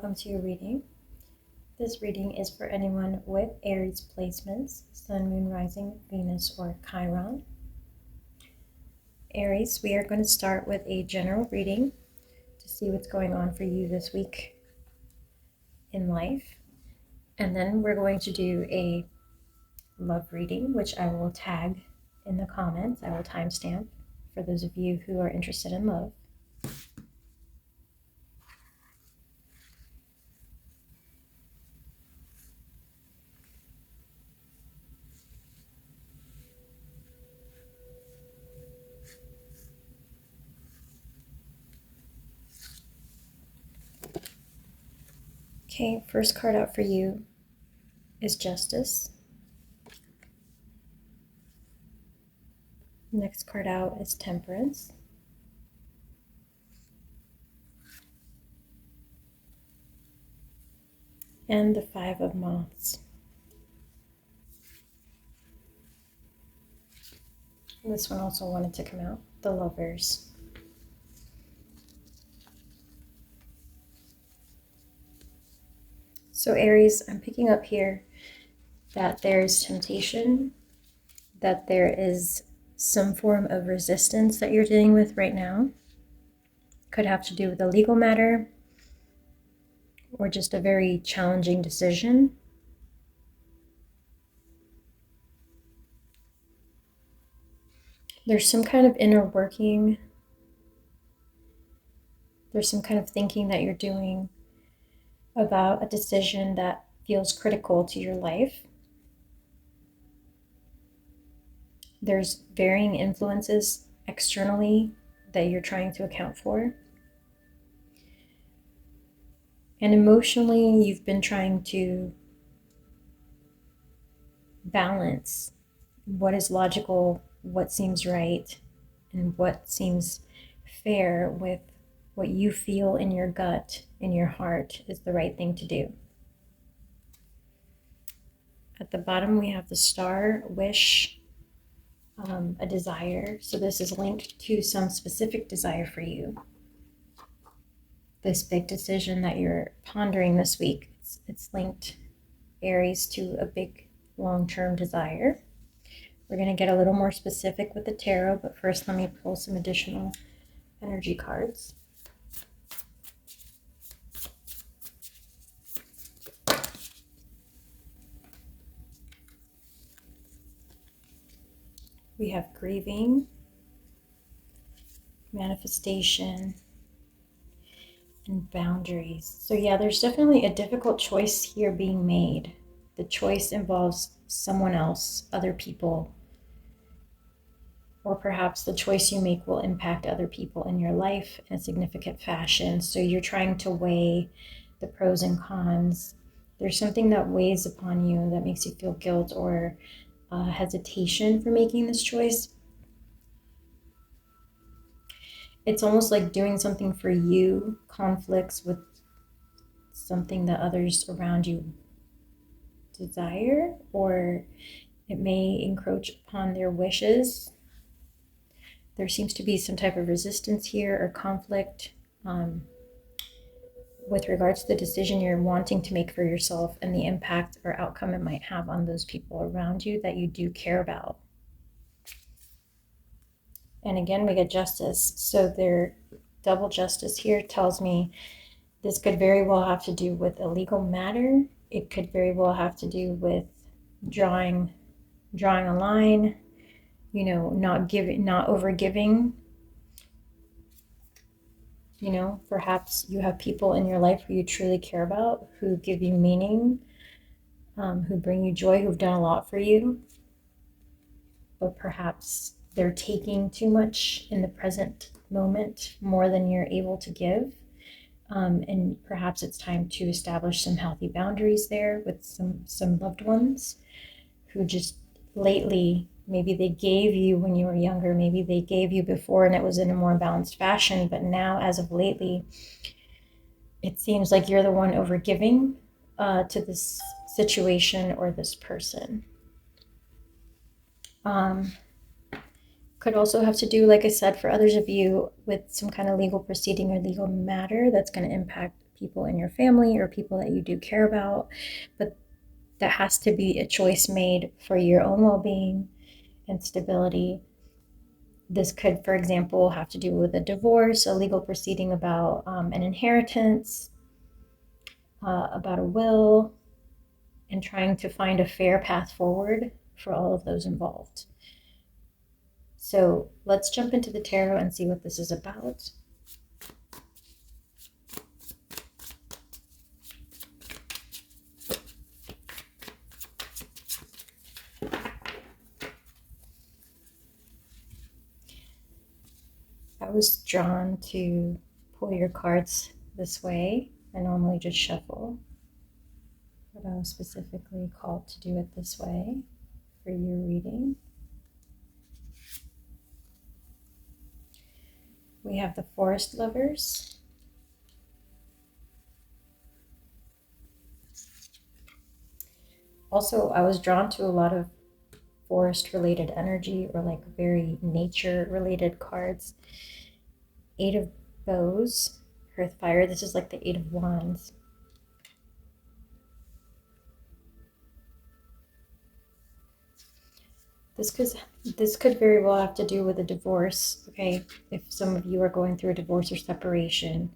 welcome to your reading. This reading is for anyone with Aries placements, Sun, Moon, Rising, Venus, or Chiron. Aries, we are going to start with a general reading to see what's going on for you this week in life. And then we're going to do a love reading, which I will tag in the comments. I will timestamp for those of you who are interested in love. Okay, first card out for you is Justice. Next card out is Temperance. And the Five of Moths. This one also wanted to come out, the Lovers. So Aries, I'm picking up here that there's temptation, that there is some form of resistance that you're dealing with right now. Could have to do with a legal matter or just a very challenging decision. There's some kind of inner working. There's some kind of thinking that you're doing about a decision that feels critical to your life. There's varying influences externally that you're trying to account for. And emotionally, you've been trying to balance what is logical, what seems right, and what seems fair with what you feel in your gut, in your heart, is the right thing to do. At the bottom, we have the star, wish, a desire. So this is linked to some specific desire for you. This big decision that you're pondering this week, it's linked, Aries, to a big long-term desire. We're going to get a little more specific with the tarot, but first let me pull some additional energy cards. We have grieving, manifestation, and boundaries. So yeah, there's definitely a difficult choice here being made. The choice involves someone else, other people, or perhaps the choice you make will impact other people in your life in a significant fashion. So you're trying to weigh the pros and cons. There's something that weighs upon you that makes you feel guilt or hesitation for making this choice. It's almost like doing something for you conflicts with something that others around you desire, or it may encroach upon their wishes. There seems to be some type of resistance here or conflict with regards to the decision you're wanting to make for yourself and the impact or outcome it might have on those people around you that you do care about. And again, we get Justice. So their double justice here tells me this could very well have to do with a legal matter. It could very well have to do with drawing a line, not over giving. Perhaps you have people in your life who you truly care about, who give you meaning, who bring you joy, who've done a lot for you. But perhaps they're taking too much in the present moment, more than you're able to give. And perhaps it's time to establish some healthy boundaries there with some loved ones who just lately, maybe they gave you when you were younger, maybe they gave you before and it was in a more balanced fashion, but now as of lately, it seems like you're the one over giving to this situation or this person. Could also have to do, like I said, for others of you with some kind of legal proceeding or legal matter that's going to impact people in your family or people that you do care about, but that has to be a choice made for your own well-being and stability. This could, for example, have to do with a divorce, a legal proceeding about an inheritance, about a will, and trying to find a fair path forward for all of those involved. So let's jump into the tarot and see what this is about. I was drawn to pull your cards this way. I normally just shuffle, but I was specifically called to do it this way for your reading. We have the Forest Lovers. Also, I was drawn to a lot of forest-related energy or like very nature-related cards. Eight of Bows, Earth Fire. This is like the Eight of Wands. This could very well have to do with a divorce, okay? If some of you are going through a divorce or separation.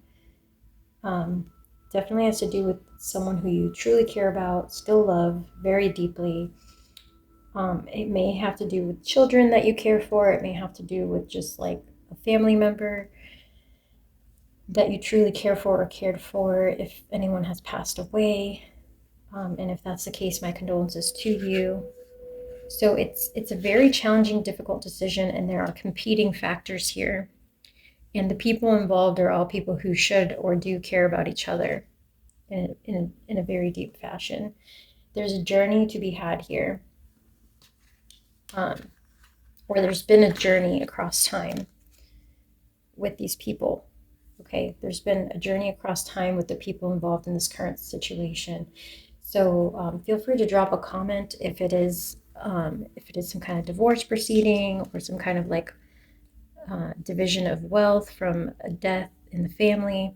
Definitely has to do with someone who you truly care about, still love very deeply. It may have to do with children that you care for. It may have to do with just like a family member that you truly care for or cared for, if anyone has passed away. And if that's the case, my condolences to you. So it's a very challenging, difficult decision, and there are competing factors here. And the people involved are all people who should or do care about each other in a very deep fashion. There's a journey to be had here, or there's been a journey across time with these people. Okay, there's been a journey across time with the people involved in this current situation. So feel free to drop a comment if it is some kind of divorce proceeding or some kind of like division of wealth from a death in the family.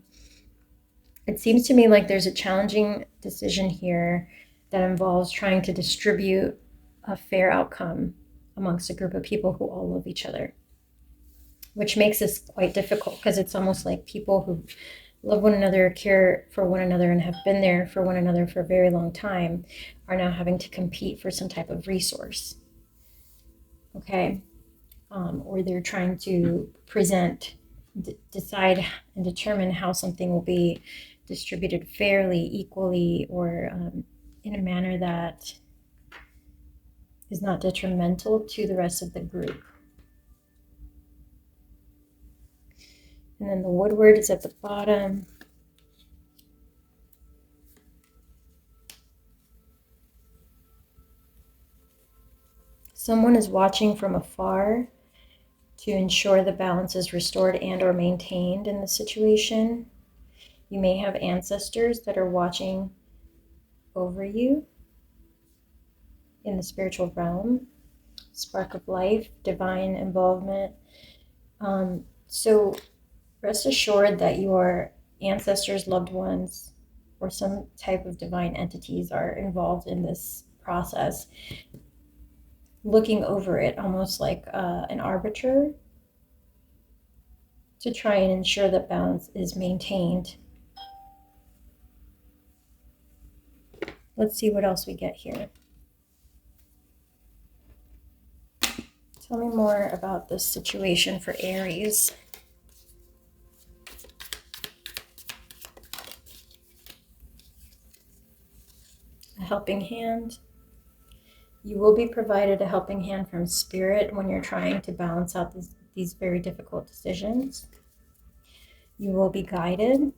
It seems to me like there's a challenging decision here that involves trying to distribute a fair outcome amongst a group of people who all love each other, which makes this quite difficult because it's almost like people who love one another, care for one another, and have been there for one another for a very long time are now having to compete for some type of resource. Okay? Or they're trying to decide and determine how something will be distributed fairly, equally, or in a manner that is not detrimental to the rest of the group. And then the Woodward is at the bottom. Someone is watching from afar to ensure the balance is restored and or maintained in the situation. You may have ancestors that are watching over you in the spiritual realm. Spark of life, divine involvement. So rest assured that your ancestors, loved ones, or some type of divine entities are involved in this process, looking over it almost like an arbiter to try and ensure that balance is maintained. Let's see what else we get here. Tell me more about this situation for Aries. A helping hand. You will be provided a helping hand from Spirit when you're trying to balance out these very difficult decisions. You will be guided.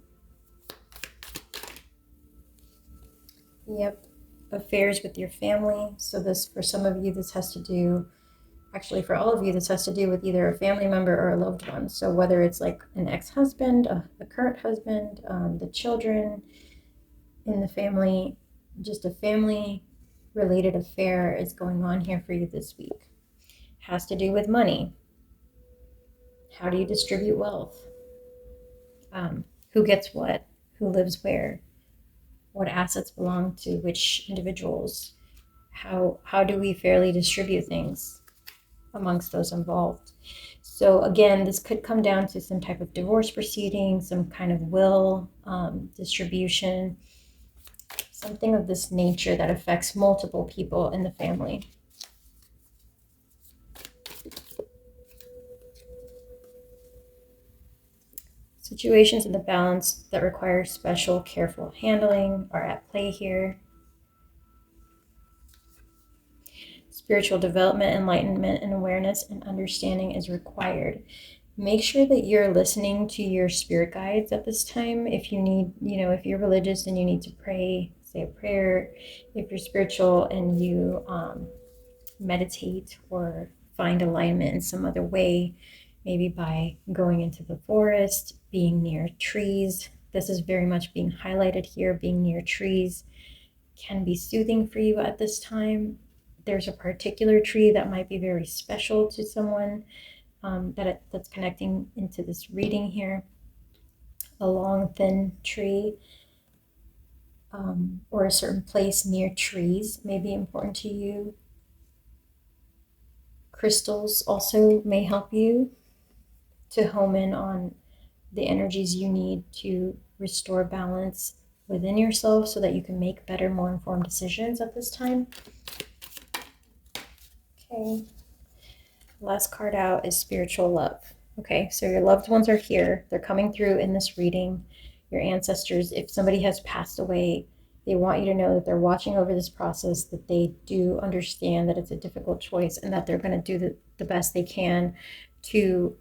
Yep. Affairs with your family. So this, for some of you, this has to do, actually for all of you, this has to do with either a family member or a loved one. So whether it's like an ex-husband, a current husband, the children in the family, just a family related affair is going on here for you this week. Has to do with money. How do you distribute wealth? Who gets what? who lives where, what assets belong to which individuals, how do we fairly distribute things amongst those involved. So again, this could come down to some type of divorce proceeding, some kind of will distribution, something of this nature that affects multiple people in the family. Situations in the balance that require special, careful handling are at play here. Spiritual development, enlightenment, and awareness and understanding is required. Make sure that you're listening to your spirit guides at this time. If you need, if you're religious and you need to pray, say a prayer. If you're spiritual and you meditate or find alignment in some other way, maybe by going into the forest, being near trees. This is very much being highlighted here. Being near trees can be soothing for you at this time. There's a particular tree that might be very special to someone that's connecting into this reading here. A long, thin tree or a certain place near trees may be important to you. Crystals also may help you to home in on the energies you need to restore balance within yourself so that you can make better, more informed decisions at this time. Okay. Last card out is spiritual love. Okay, so your loved ones are here. They're coming through in this reading. Your ancestors, if somebody has passed away, they want you to know that they're watching over this process, that they do understand that it's a difficult choice and that they're going to do the best they can to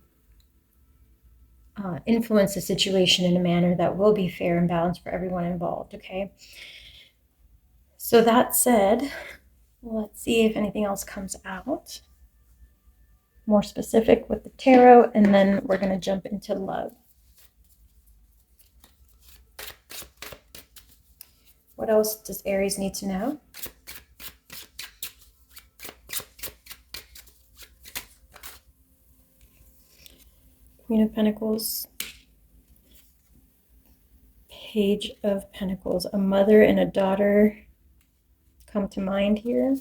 influence the situation in a manner that will be fair and balanced for everyone involved, okay? So that said, let's see if anything else comes out more specific with the tarot, and then we're going to jump into love. What else does Aries need to know? Queen of Pentacles, Page of Pentacles. A mother and a daughter come to mind here.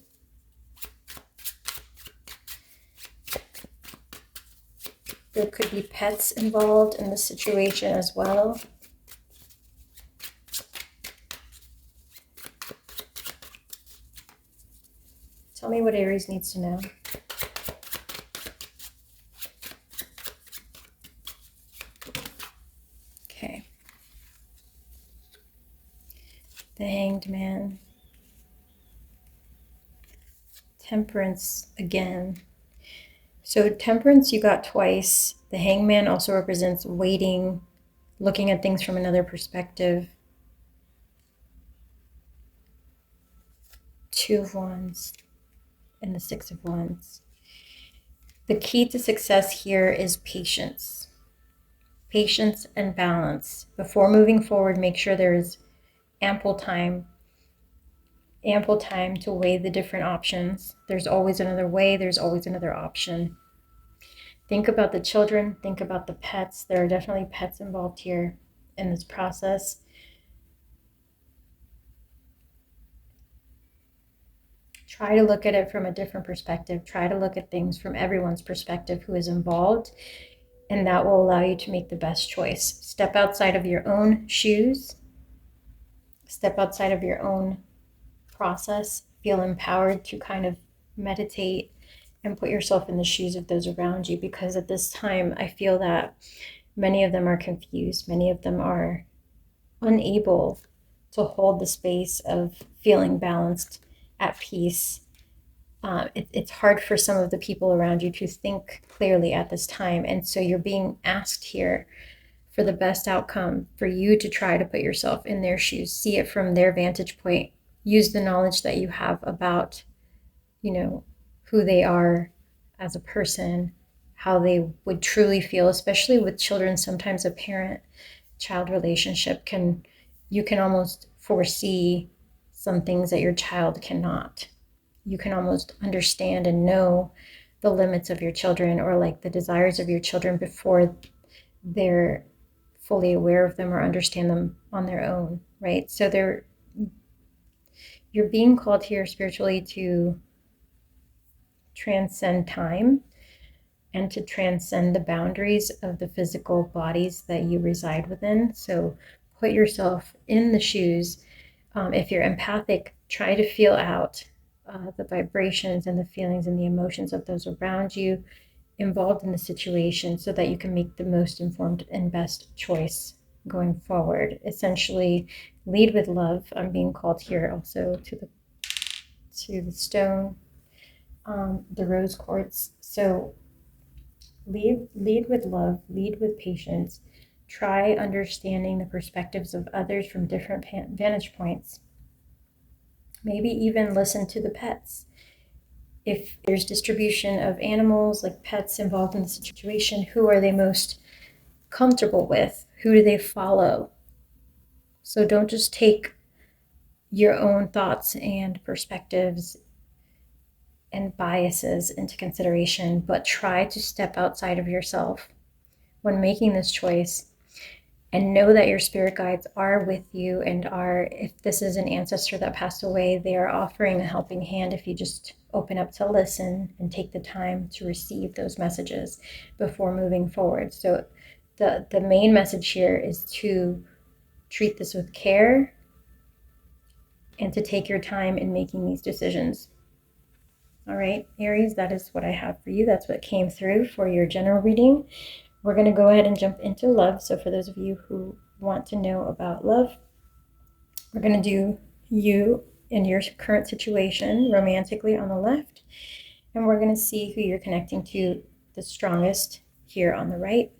There could be pets involved in this situation as well. Tell me what Aries needs to know. Okay. The Hanged Man. Temperance again. So Temperance you got twice. The Hangman also represents waiting, looking at things from another perspective. Two of Wands and the Six of Wands. The key to success here is patience. Patience and balance. Before moving forward, make sure there is ample time to weigh the different options. There's always another way, there's always another option. Think about the children, think about the pets. There are definitely pets involved here in this process. Try to look at it from a different perspective. Try to look at things from everyone's perspective who is involved, and that will allow you to make the best choice. Step outside of your own shoes. Step outside of your own process. Feel empowered to kind of meditate and put yourself in the shoes of those around you, because at this time I feel that many of them are confused. Many of them are unable to hold the space of feeling balanced, at peace. It's hard for some of the people around you to think clearly at this time, and so you're being asked here for the best outcome, for you to try to put yourself in their shoes, see it from their vantage point, use the knowledge that you have about, who they are as a person, how they would truly feel, especially with children. Sometimes a parent-child relationship you can almost foresee some things that your child cannot. You can almost understand and know the limits of your children, or like the desires of your children, before they're fully aware of them or understand them on their own, right? So you're being called here spiritually to transcend time and to transcend the boundaries of the physical bodies that you reside within. So put yourself in the shoes. If you're empathic, try to feel out the vibrations and the feelings and the emotions of those around you involved in the situation so that you can make the most informed and best choice going forward. Essentially, lead with love. I'm being called here also to the stone, the rose quartz. So lead with love, lead with patience. Try understanding the perspectives of others from different vantage points. Maybe even listen to the pets. If there's distribution of animals, like pets involved in the situation, who are they most comfortable with? Who do they follow? So don't just take your own thoughts and perspectives and biases into consideration, but try to step outside of yourself when making this choice and know that your spirit guides are with you and are, if this is an ancestor that passed away, they are offering a helping hand if you just open up to listen and take the time to receive those messages before moving forward. So the main message here is to treat this with care and to take your time in making these decisions. All right, Aries, that is what I have for you. That's what came through for your general reading. We're going to go ahead and jump into love. So for those of you who want to know about love, we're going to do you in your current situation romantically on the left, and we're going to see who you're connecting to the strongest here on the right.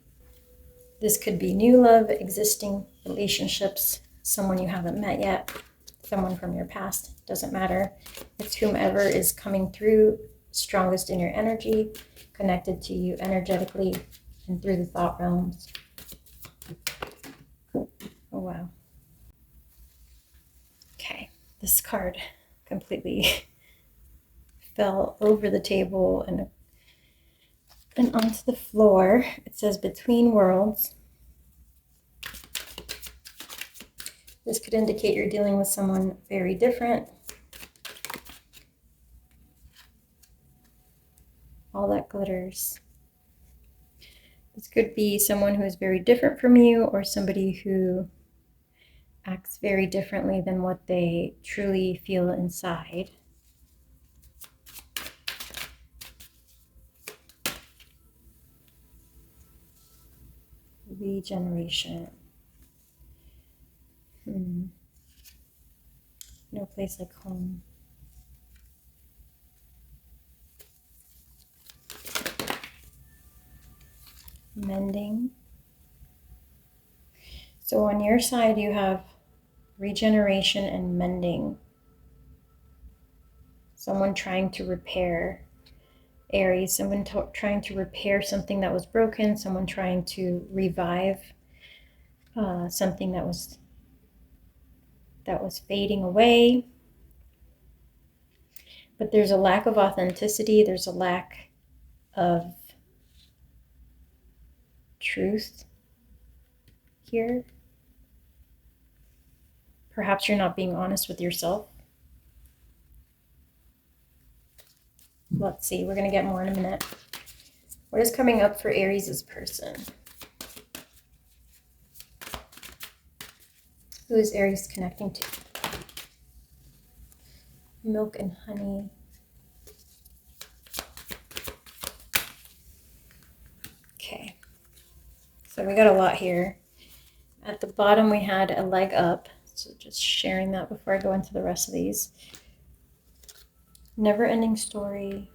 This could be new love, existing relationships, someone you haven't met yet, someone from your past, doesn't matter. It's whomever is coming through strongest in your energy, connected to you energetically and through the thought realms. Oh, wow. Okay, this card completely fell over the table and onto the floor. It says between worlds. This could indicate you're dealing with someone very different. All that glitters. This could be someone who is very different from you, or somebody who acts very differently than what they truly feel inside. Regeneration. No place like home. Mending. So on your side, you have regeneration and mending. Someone trying to repair, Aries, someone trying to repair something that was broken, someone trying to revive something that was fading away. But there's a lack of authenticity, there's a lack of truth here. Perhaps you're not being honest with yourself. Let's see, we're going to get more in a minute. What is coming up for Aries' person? Who is Aries connecting to? Milk and honey. Okay, so we got a lot here. At the bottom we had a leg up, so just sharing that before I go into the rest of these. Never-ending story.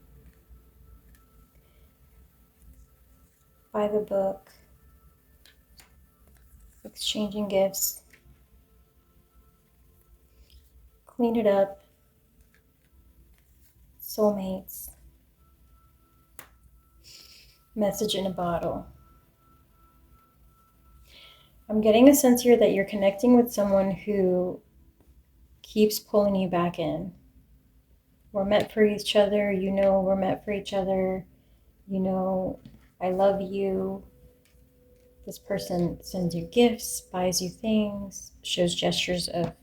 By the book. Exchanging gifts. Clean it up. Soulmates. Message in a bottle. I'm getting a sense here that you're connecting with someone who keeps pulling you back in. We're meant for each other. You know we're meant for each other. You know I love you. This person sends you gifts, buys you things, shows gestures of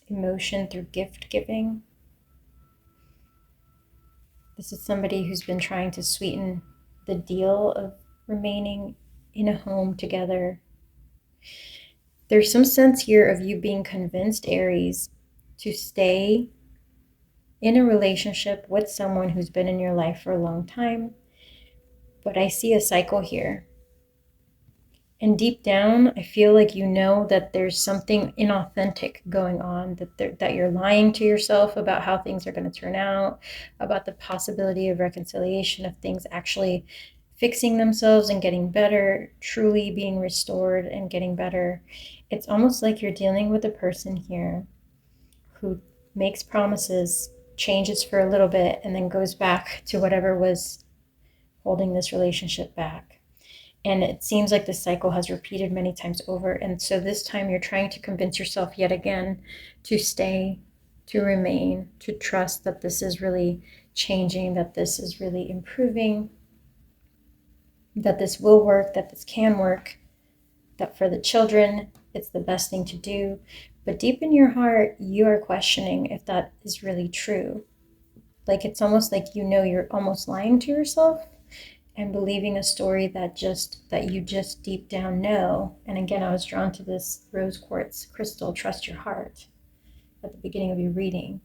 emotion through gift giving. This is somebody who's been trying to sweeten the deal of remaining in a home together. There's some sense here of you being convinced, Aries, to stay in a relationship with someone who's been in your life for a long time. But I see a cycle here. And deep down, I feel like you know that there's something inauthentic going on, that you're lying to yourself about how things are going to turn out, about the possibility of reconciliation, of things actually fixing themselves and getting better, truly being restored and getting better. It's almost like you're dealing with a person here who makes promises, changes for a little bit, and then goes back to whatever was holding this relationship back. And it seems like the cycle has repeated many times over. And so this time you're trying to convince yourself yet again to stay, to remain, to trust that this is really changing, that this is really improving, that this will work, that this can work, that for the children, it's the best thing to do. But deep in your heart, you are questioning if that is really true. Like it's almost like you know you're almost lying to yourself and believing a story that you just deep down know. And again, I was drawn to this rose quartz crystal, trust your heart, at the beginning of your reading.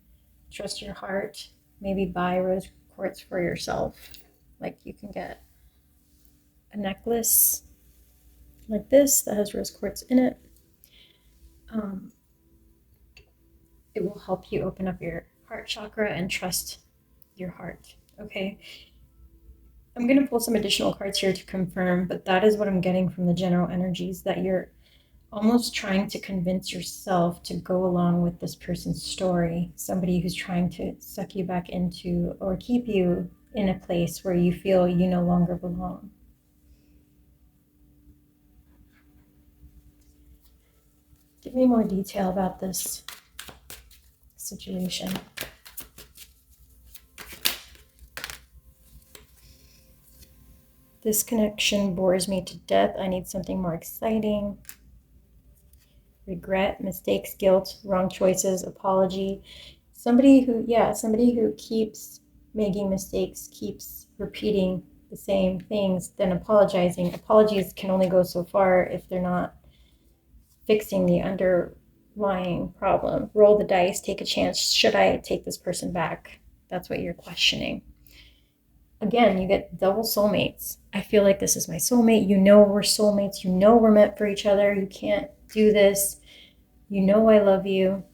Trust your heart. Maybe buy rose quartz for yourself. Like you can get a necklace like this that has rose quartz in it. It will help you open up your heart chakra and trust your heart. Okay. I'm going to pull some additional cards here to confirm, but that is what I'm getting from the general energies, that you're almost trying to convince yourself to go along with this person's story, somebody who's trying to suck you back into or keep you in a place where you feel you no longer belong. Give me more detail about this situation. This connection bores me to death. I need something more exciting. Regret, mistakes, guilt, wrong choices, apology. Somebody who keeps making mistakes, keeps repeating the same things, then apologizing. Apologies can only go so far if they're not fixing the underlying problem. Roll the dice, take a chance. Should I take this person back? That's what you're questioning. Again, you get double soulmates. I feel like this is my soulmate. You know we're soulmates. You know we're meant for each other. You can't do this. You know I love you.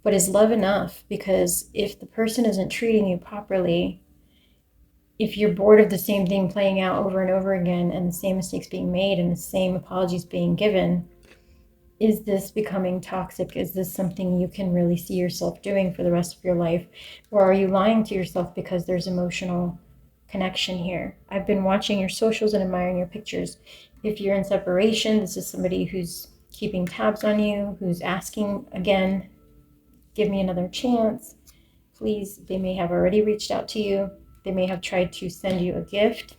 But is love enough? Because if the person isn't treating you properly, if you're bored of the same thing playing out over and over again and the same mistakes being made and the same apologies being given, is this becoming toxic? Is this something you can really see yourself doing for the rest of your life? Or are you lying to yourself because there's emotional connection here? I've been watching your socials and admiring your pictures. If you're in separation, this is somebody who's keeping tabs on you, who's asking again, give me another chance. Please, they may have already reached out to you. They may have tried to send you a gift.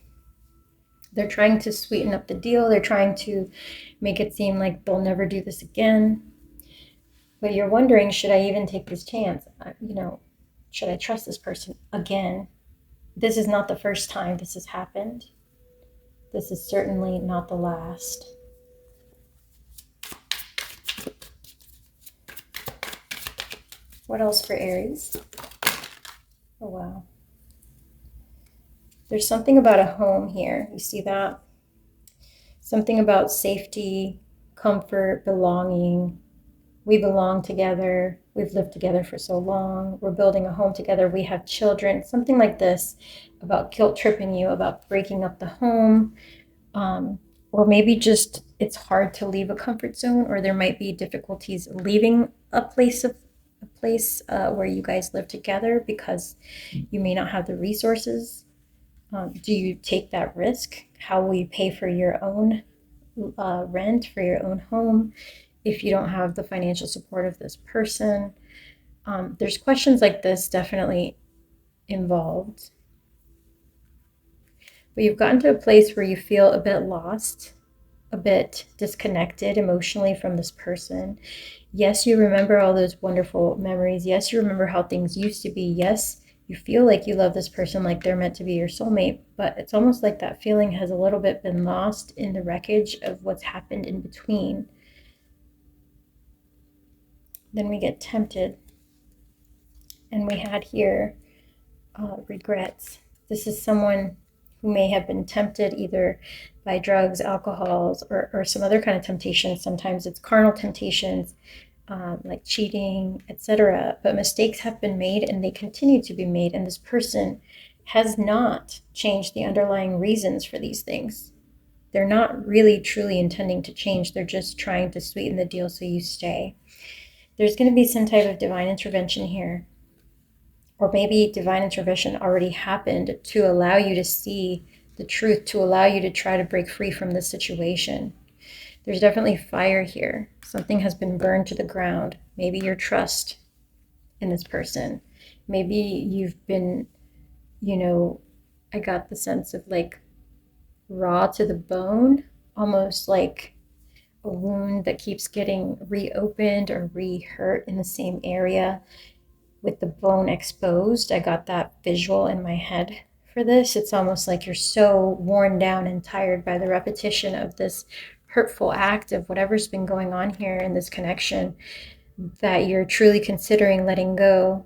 They're trying to sweeten up the deal. They're trying to make it seem like they'll never do this again. But you're wondering, should I even take this chance? Should I trust this person again? This is not the first time this has happened. This is certainly not the last. What else for Aries? Oh, wow. There's something about a home here. You see that? Something about safety, comfort, belonging. We belong together. We've lived together for so long. We're building a home together. We have children. Something like this about guilt tripping you, about breaking up the home. Or maybe just it's hard to leave a comfort zone, or there might be difficulties leaving a place where you guys live together because you may not have the resources. Do you take that risk? How will you pay for your own rent, for your own home, if you don't have the financial support of this person? There's questions like this definitely involved. But you've gotten to a place where you feel a bit lost, a bit disconnected emotionally from this person. Yes, you remember all those wonderful memories. Yes, you remember how things used to be. Yes, you feel like you love this person, like they're meant to be your soulmate, but it's almost like that feeling has a little bit been lost in the wreckage of what's happened in between. Then we get tempted, and we had here regrets. This is someone who may have been tempted either by drugs, alcohols, or some other kind of temptations. Sometimes it's carnal temptations, like cheating, etc. But mistakes have been made and they continue to be made. And this person has not changed the underlying reasons for these things. They're not really truly intending to change. They're just trying to sweeten the deal so you stay. There's going to be some type of divine intervention here. Or maybe divine intervention already happened to allow you to see the truth, to allow you to try to break free from this situation. There's definitely fire here. Something has been burned to the ground. Maybe your trust in this person. Maybe you've been, I got the sense of like raw to the bone, almost like a wound that keeps getting reopened or re-hurt in the same area with the bone exposed. I got that visual in my head for this. It's almost like you're so worn down and tired by the repetition of this hurtful act of whatever's been going on here in this connection that you're truly considering letting go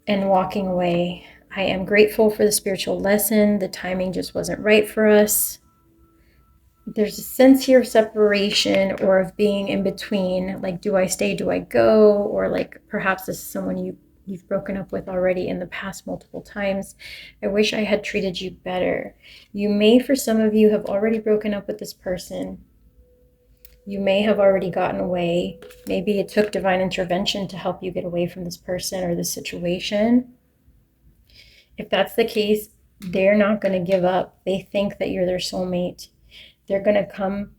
and walking away. I am grateful for the spiritual lesson. The timing just wasn't right for us. There's a sense here of separation or of being in between, like, do I stay, do I go? Or like perhaps this is someone you've broken up with already in the past multiple times. I wish I had treated you better. You may, for some of you, have already broken up with this person. You may have already gotten away. Maybe it took divine intervention to help you get away from this person or this situation. If that's the case, they're not going to give up. They think that you're their soulmate. They're going to come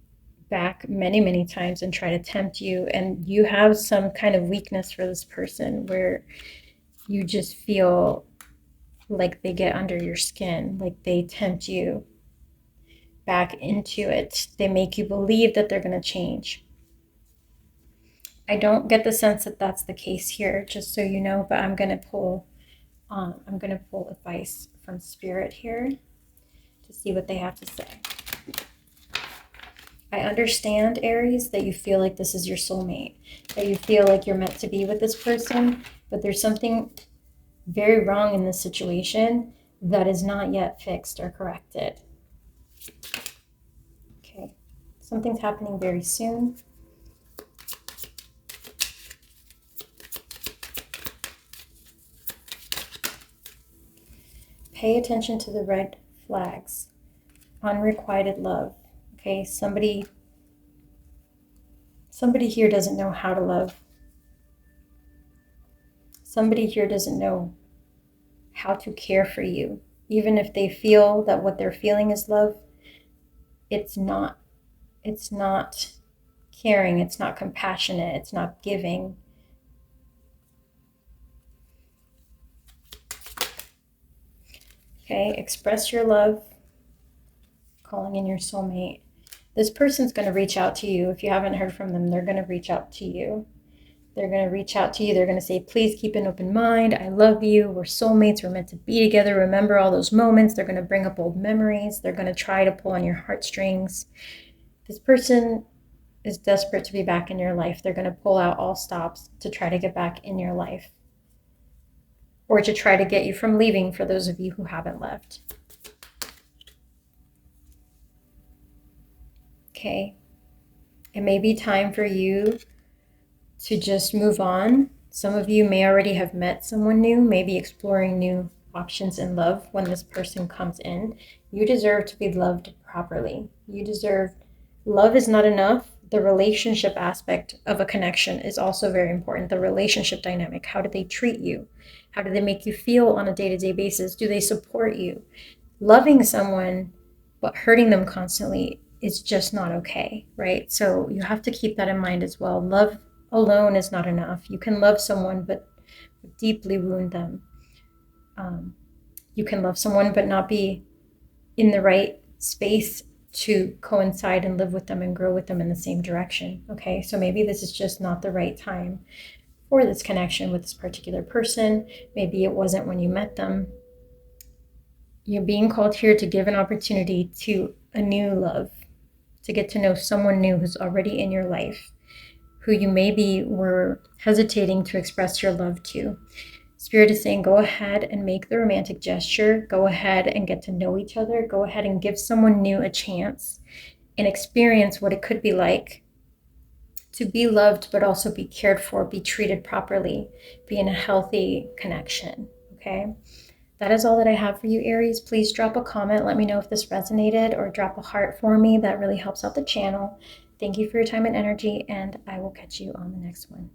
back many, many times and try to tempt you. And you have some kind of weakness for this person where you just feel like they get under your skin, like they tempt you back into it. They make you believe that they're going to change. I don't get the sense that that's the case here, just so you know, but I'm going to pull advice from Spirit here to see what they have to say. I understand, Aries, that you feel like this is your soulmate, that you feel like you're meant to be with this person, but there's something very wrong in this situation that is not yet fixed or corrected. Okay, something's happening very soon. Pay attention to the red flags. Unrequited love. Okay, somebody here doesn't know how to love. Somebody here doesn't know how to care for you. Even if they feel that what they're feeling is love, it's not caring, it's not compassionate, it's not giving. Okay, express your love, calling in your soulmate. This person's going to reach out to you. If you haven't heard from them, they're going to reach out to you. They're going to reach out to you. They're going to say, please keep an open mind. I love you. We're soulmates. We're meant to be together. Remember all those moments. They're going to bring up old memories. They're going to try to pull on your heartstrings. This person is desperate to be back in your life. They're going to pull out all stops to try to get back in your life, or to try to get you from leaving for those of you who haven't left. Okay. It may be time for you to just move on. Some of you may already have met someone new, maybe exploring new options in love when this person comes in. You deserve to be loved properly. You deserve, love is not enough. The relationship aspect of a connection is also very important. The relationship dynamic. How do they treat you? How do they make you feel on a day-to-day basis? Do they support you? Loving someone but hurting them constantly is just not okay, right? So you have to keep that in mind as well. Love alone is not enough. You can love someone but deeply wound them. you can love someone but not be in the right space to coincide and live with them and grow with them in the same direction. Okay, so maybe this is just not the right time for this connection with this particular person. Maybe it wasn't when you met them. You're being called here to give an opportunity to a new love, to get to know someone new who's already in your life, who you maybe were hesitating to express your love to. Spirit is saying, go ahead and make the romantic gesture. Go ahead and get to know each other. Go ahead and give someone new a chance and experience what it could be like to be loved, but also be cared for, be treated properly, be in a healthy connection. Okay. That is all that I have for you, Aries. Please drop a comment. Let me know if this resonated, or drop a heart for me. That really helps out the channel. Thank you for your time and energy, and I will catch you on the next one.